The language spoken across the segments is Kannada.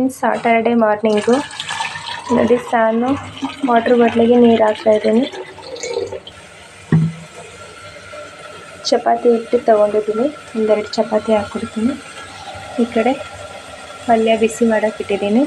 ಫ್ರೆಂಡ್ಸ್, ಸಾಟರ್ಡೆ ಮಾರ್ನಿಂಗು ನೋಡಿ. ನಾನು ವಾಟ್ರ್ ಬಾಟ್ಲಿಗೆ ನೀರು ಹಾಕ್ತಾಯಿದ್ದೀನಿ. ಚಪಾತಿ ಹಿಟ್ಟು ತೊಗೊಂಡಿದ್ದೀನಿ, ಒಂದೆರಡು ಚಪಾತಿ ಹಾಕ್ಕೊಡ್ತೀನಿ. ಈ ಕಡೆ ಪಲ್ಯ ಬಿಸಿ ಮಾಡೋಕೆ ಇಟ್ಟಿದ್ದೀನಿ.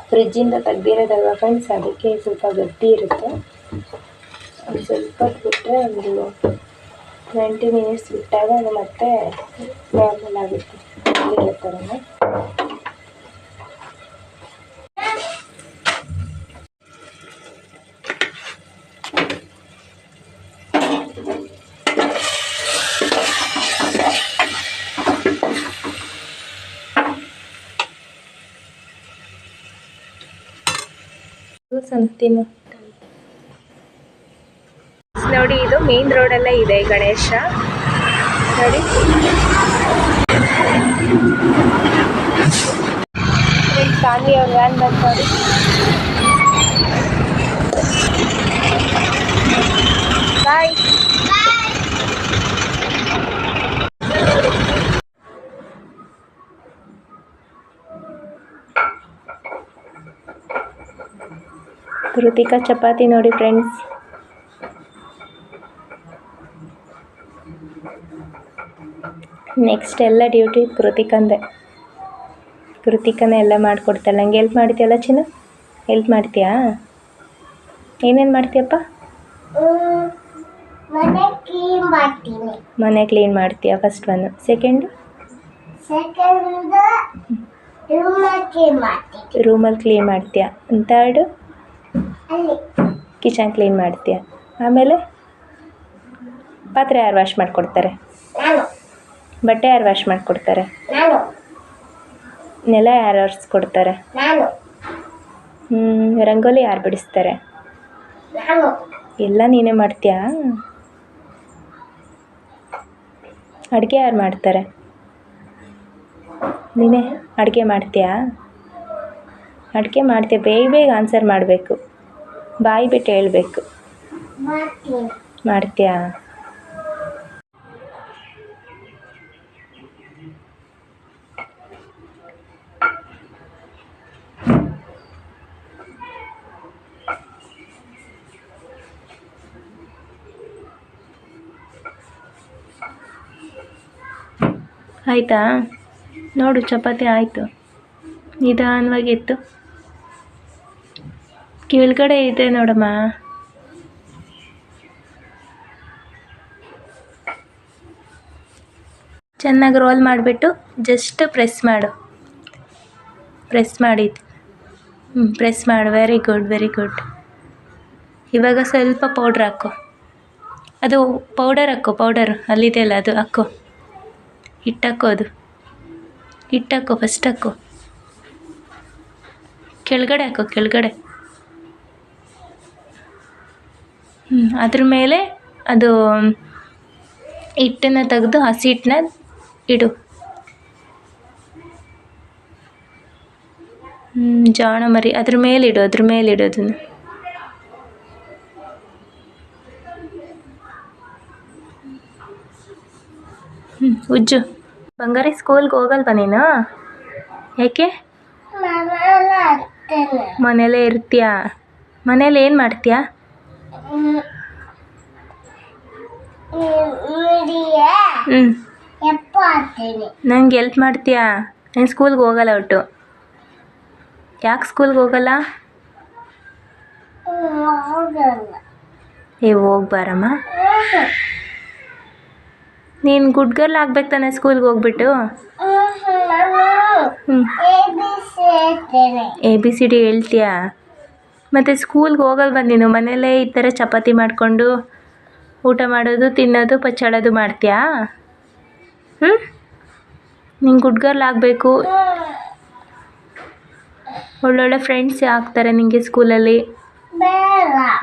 ಫ್ರಿಜ್ಜಿಂದ ತೆಗ್ದಿರೋದಲ್ವ ಫ್ರೆಂಡ್ಸ್, ಅದಕ್ಕೆ ಸ್ವಲ್ಪ ಗಟ್ಟಿ ಇರುತ್ತೆ. ಒಂದು ಸ್ವಲ್ಪ ಬಿಟ್ಟರೆ ಒಂದು 20 ಮಿನಿಟ್ಸ್ ಬಿಟ್ಟಾಗ ಅದು ಮತ್ತೆ ನಾರ್ಮಲ್ ಆಗುತ್ತೆ ಇರೋ ಥರನೇ. ಸಂತಿನ ನೋಡಿ, ಇದು ಮೇನ್ ರೋಡಲ್ಲೇ ಇದೆ ಗಣೇಶ ನೋಡಿ. ಫ್ಯಾಮಿಲಿ ಅವ್ರ ವ್ಯಾನ್ ಬಂದು ನೋಡಿ. ಬಾಯ್. ಕೃತಿಕಾ ಚಪಾತಿ ನೋಡಿ ಫ್ರೆಂಡ್ಸ್. ನೆಕ್ಸ್ಟ್ ಎಲ್ಲ ಡ್ಯೂಟಿ ಕೃತಿಕಂದೆ. ಕೃತಿಕನೇ ಎಲ್ಲ ಮಾಡಿಕೊಡ್ತಾಳೆ. ನಂಗೆ ಹೆಲ್ಪ್ ಮಾಡ್ತೀಯಲ್ಲ ಚಿನ್ನ? ಹೆಲ್ಪ್ ಮಾಡ್ತೀಯಾ? ಏನೇನು ಮಾಡ್ತೀಯಪ್ಪ? ಮನೆ ಕ್ಲೀನ್ ಮಾಡ್ತೀಯಾ ಫಸ್ಟ್ ಒನ್. ಸೆಕೆಂಡು ರೂಮಲ್ಲಿ ಕ್ಲೀನ್ ಮಾಡ್ತೀಯಾ. ಥರ್ಡು ಕಿಚನ್ ಕ್ಲೀನ್ ಮಾಡ್ತೀಯಾ. ಆಮೇಲೆ ಪಾತ್ರೆ ಯಾರು ವಾಶ್ ಮಾಡಿಕೊಡ್ತಾರೆ? ಬಟ್ಟೆ ಯಾರು ವಾಶ್ ಮಾಡಿಕೊಡ್ತಾರೆ? ನೆಲ ಯಾರು ಒರೆಸ್ಕೊಡ್ತಾರೆ? ರಂಗೋಲಿ ಯಾರು ಬಿಡಿಸ್ತಾರೆ? ಎಲ್ಲ ನೀನೇ ಮಾಡ್ತೀಯಾ? ಅಡುಗೆ ಯಾರು ಮಾಡ್ತಾರೆ? ನೀನೇ ಅಡುಗೆ ಮಾಡ್ತೀಯಾ? ಅಡುಗೆ ಮಾಡ್ತೀಯ? ಬೇಗ ಬೇಗ ಆನ್ಸರ್ ಮಾಡಬೇಕು, ಬಾಯಿ ಬಿಟ್ಟು ಹೇಳಬೇಕು. ಮಾಡ್ತೀಯಾ? ಆಯಿತಾ? ನೋಡು, ಚಪಾತಿ ಆಯಿತು. ನಿಧಾನವಾಗಿತ್ತು. ಕೆಳಗಡೆ ಇದೆ ನೋಡಮ್ಮ. ಚೆನ್ನಾಗಿ ರೋಲ್ ಮಾಡಿಬಿಟ್ಟು ಜಸ್ಟ್ ಪ್ರೆಸ್ ಮಾಡು. ಪ್ರೆಸ್ ಮಾಡಿದ್ದು ಪ್ರೆಸ್ ಮಾಡು. Very good, very good. ಇವಾಗ ಸ್ವಲ್ಪ ಪೌಡ್ರ್ ಹಾಕು. ಅದು ಪೌಡರ್ ಹಾಕು, ಪೌಡರ್ ಅಲ್ಲಿದೆಯಲ್ಲ ಅದು ಹಾಕು. ಹಿಟ್ಟು ಹಾಕು, ಅದು ಹಿಟ್ಟು ಹಾಕು. ಫಸ್ಟ್ ಹಾಕು, ಕೆಳಗಡೆ ಹಾಕು, ಕೆಳಗಡೆ. ಅದ್ರ ಮೇಲೆ ಅದು ಹಿಟ್ಟನ್ನು ತೆಗೆದು ಹಸಿ ಹಿಟ್ಟನ್ನ ಇಡು. ಜಾಣ ಮರಿ ಅದ್ರ ಮೇಲೆ ಇಡು, ಅದ್ರ ಮೇಲೆ ಇಡು ಅದನ್ನು. ಉಜ್ಜು. ಬಂಗಾರಿ ಸ್ಕೂಲ್ಗೆ ಹೋಗಲ್ವಾ ನೀನು? ಯಾಕೆ? ಮನೇಲೇ ಇರ್ತೀಯಾ? ಮನೇಲಿ ಏನು ಮಾಡ್ತೀಯಾ? ನಂಗೆ ಹೆಲ್ಪ್ ಮಾಡ್ತೀಯಾ? ನಾನು ಸ್ಕೂಲ್ಗೆ ಹೋಗಲ್ಲ ಒಟ್ಟು. ಯಾಕೆ ಸ್ಕೂಲ್ಗೆ ಹೋಗಲ್ಲ? ಹೋಗ್ಬಾರಮ್ಮ. ನೀನು ಗುಡ್ ಗರ್ಲ್ ಆಗ್ಬೇಕು ತಾನೆ ಸ್ಕೂಲ್ಗೆ ಹೋಗ್ಬಿಟ್ಟು. ABCD ಹೇಳ್ತೀಯಾ? ಮತ್ತು ಸ್ಕೂಲ್ಗೆ ಹೋಗಲ್ವ ನೀನು? ಮನೇಲೇ ಈ ಥರ ಚಪಾತಿ ಮಾಡಿಕೊಂಡು ಊಟ ಮಾಡೋದು, ತಿನ್ನೋದು, ಪಚಾಡೋದು ಮಾಡ್ತೀಯಾ? ನೀನು ಗುಡ್ ಗರ್ಲ್ ಆಗಬೇಕು. ಒಳ್ಳೊಳ್ಳೆ ಫ್ರೆಂಡ್ಸ್ ಆಗ್ತಾರೆ ನಿನಗೆ ಸ್ಕೂಲಲ್ಲಿ.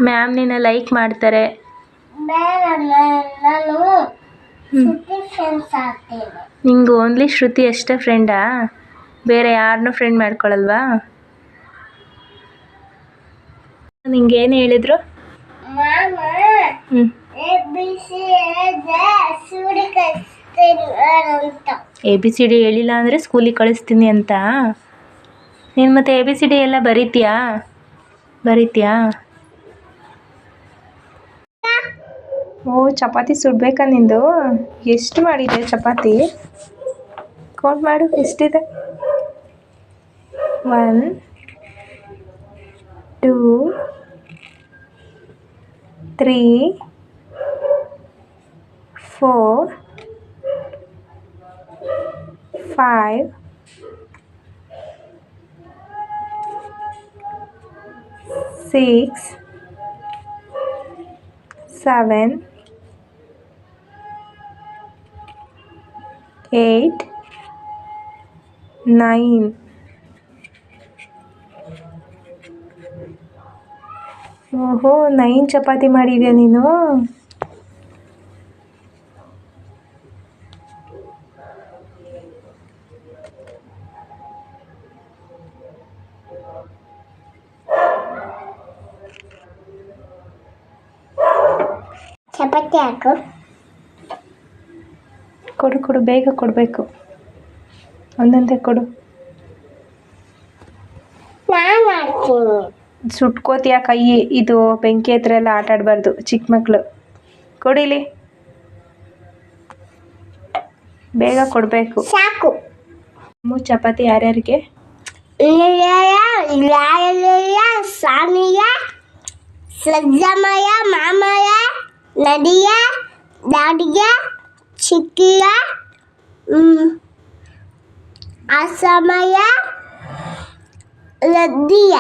ಮ್ಯಾಮ್ ನಿನ್ನ ಲೈಕ್ ಮಾಡ್ತಾರೆ. ನಿಂಗೆ ಓನ್ಲಿ ಶ್ರುತಿ ಅಷ್ಟೇ ಫ್ರೆಂಡಾ? ಬೇರೆ ಯಾರನ್ನೂ ಫ್ರೆಂಡ್ ಮಾಡ್ಕೊಳಲ್ವಾ? ನಿಂಗೆ ಏನು ಹೇಳಿದ್ರು? ABCD ಹೇಳಿಲ್ಲ ಅಂದರೆ ಸ್ಕೂಲಿಗೆ ಕಳಿಸ್ತೀನಿ ಅಂತ. ನೀನು ಮತ್ತೆ ABCD ಎಲ್ಲ ಬರೀತೀಯಾ? ಓ, ಚಪಾತಿ ಸುಡಬೇಕಾ ನಿಂದು? ಎಷ್ಟು ಮಾಡಿದೆ ಚಪಾತಿ? ಕೌಂಟ್ ಮಾಡು, ಎಷ್ಟಿದೆ? 1 2 3 4 5 6 7 8 9. ಓಹೋ, 9 ಚಪಾತಿ ಮಾಡಿದ್ಯಾ ನೀನು? ಚಪಾತಿ ಹಾಕು. ಕೊಡು, ಬೇಗ ಕೊಡಬೇಕು. ಒಂದೊಂದೇ ಕೊಡು. ನಾನು ಹಾಕ್ತೀನಿ. ಸುಟ್ಕೋತೀಯ ಕೈ. ಇದು ಬೆಂಕಿ ಹತ್ರ ಎಲ್ಲ ಆಟ ಆಡಬಾರ್ದು, ಚಿಕ್ಕ ಮಕ್ಕಳು. ಕೊಡಿಲಿ, ಬೇಗ ಕೊಡಬೇಕು. ಸಾಕು. 3 ಚಪಾತಿ ಯಾರ್ಯಾರಿಗೆ? ಸಾನಿಯ, ಸಜ್ಜಮಯ, ಮಾಮಯ, ನದಿಯ, ದಾಡಿಯ, ಚಿಕ್ಕಿಯ, ಅಸಮಯ, ಲದ್ದಿಯ.